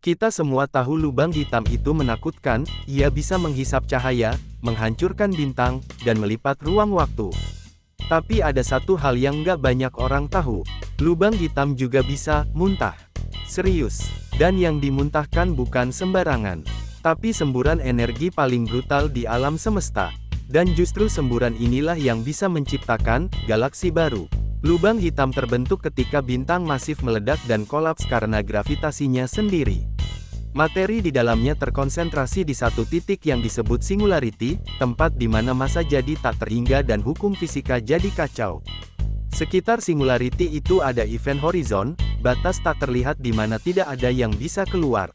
Kita semua tahu lubang hitam itu menakutkan, ia bisa menghisap cahaya, menghancurkan bintang, dan melipat ruang waktu. Tapi ada satu hal yang nggak banyak orang tahu, lubang hitam juga bisa muntah. Serius, dan yang dimuntahkan bukan sembarangan, tapi semburan energi paling brutal di alam semesta. Dan justru semburan inilah yang bisa menciptakan galaksi baru. Lubang hitam terbentuk ketika bintang masif meledak dan kolaps karena gravitasinya sendiri. Materi di dalamnya terkonsentrasi di satu titik yang disebut singularity, tempat di mana massa jadi tak terhingga dan hukum fisika jadi kacau. Sekitar singularity itu ada event horizon, batas tak terlihat di mana tidak ada yang bisa keluar.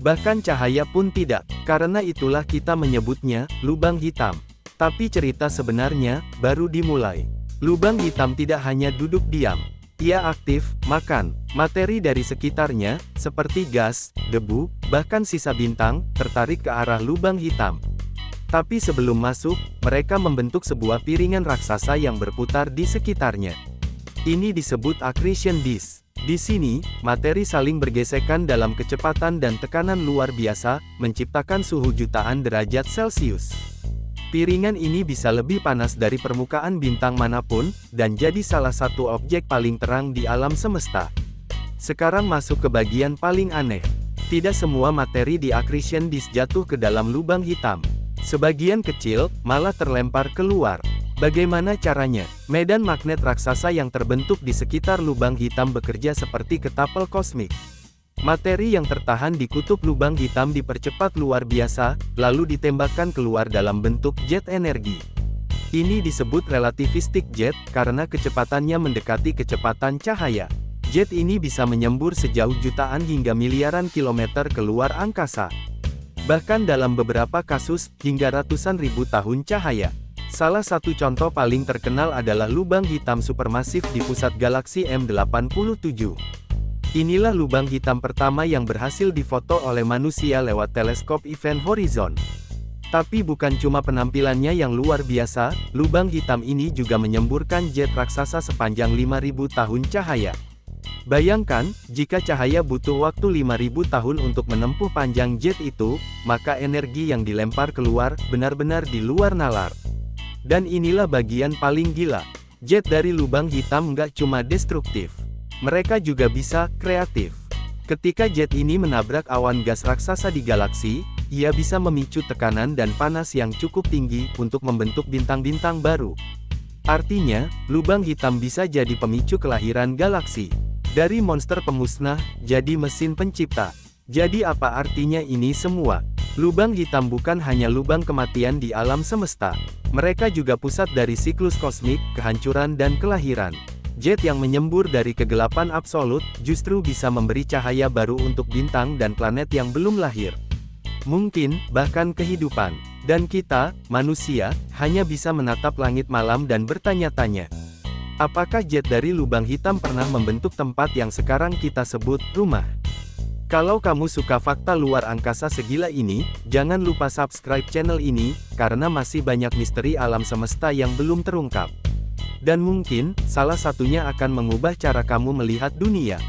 Bahkan cahaya pun tidak, karena itulah kita menyebutnya lubang hitam. Tapi cerita sebenarnya baru dimulai. Lubang hitam tidak hanya duduk diam. Ia aktif, makan materi dari sekitarnya, seperti gas, debu, bahkan sisa bintang, tertarik ke arah lubang hitam. Tapi sebelum masuk, mereka membentuk sebuah piringan raksasa yang berputar di sekitarnya. Ini disebut accretion disk. Di sini, materi saling bergesekan dalam kecepatan dan tekanan luar biasa, menciptakan suhu jutaan derajat Celcius. Piringan ini bisa lebih panas dari permukaan bintang manapun, dan jadi salah satu objek paling terang di alam semesta. Sekarang masuk ke bagian paling aneh. Tidak semua materi di accretion disk jatuh ke dalam lubang hitam. Sebagian kecil, malah terlempar keluar. Bagaimana caranya? Medan magnet raksasa yang terbentuk di sekitar lubang hitam bekerja seperti ketapel kosmik. Materi yang tertahan di kutub lubang hitam dipercepat luar biasa, lalu ditembakkan keluar dalam bentuk jet energi. Ini disebut relativistic jet, karena kecepatannya mendekati kecepatan cahaya. Jet ini bisa menyembur sejauh jutaan hingga miliaran kilometer keluar angkasa. Bahkan dalam beberapa kasus, hingga ratusan ribu tahun cahaya. Salah satu contoh paling terkenal adalah lubang hitam supermasif di pusat galaksi M87. Inilah lubang hitam pertama yang berhasil difoto oleh manusia lewat teleskop Event Horizon. Tapi bukan cuma penampilannya yang luar biasa, lubang hitam ini juga menyemburkan jet raksasa sepanjang 5.000 tahun cahaya. Bayangkan, jika cahaya butuh waktu 5.000 tahun untuk menempuh panjang jet itu, maka energi yang dilempar keluar, benar-benar di luar nalar. Dan inilah bagian paling gila. Jet dari lubang hitam nggak cuma destruktif. Mereka juga bisa kreatif. Ketika jet ini menabrak awan gas raksasa di galaksi, ia bisa memicu tekanan dan panas yang cukup tinggi untuk membentuk bintang-bintang baru. Artinya, lubang hitam bisa jadi pemicu kelahiran galaksi. Dari monster pemusnah, jadi mesin pencipta. Jadi apa artinya ini semua? Lubang hitam bukan hanya lubang kematian di alam semesta. Mereka juga pusat dari siklus kosmik, kehancuran dan kelahiran. Jet yang menyembur dari kegelapan absolut, justru bisa memberi cahaya baru untuk bintang dan planet yang belum lahir. Mungkin, bahkan kehidupan. Dan kita, manusia, hanya bisa menatap langit malam dan bertanya-tanya. Apakah jet dari lubang hitam pernah membentuk tempat yang sekarang kita sebut rumah? Kalau kamu suka fakta luar angkasa segila ini, jangan lupa subscribe channel ini, karena masih banyak misteri alam semesta yang belum terungkap. Dan mungkin, salah satunya akan mengubah cara kamu melihat dunia.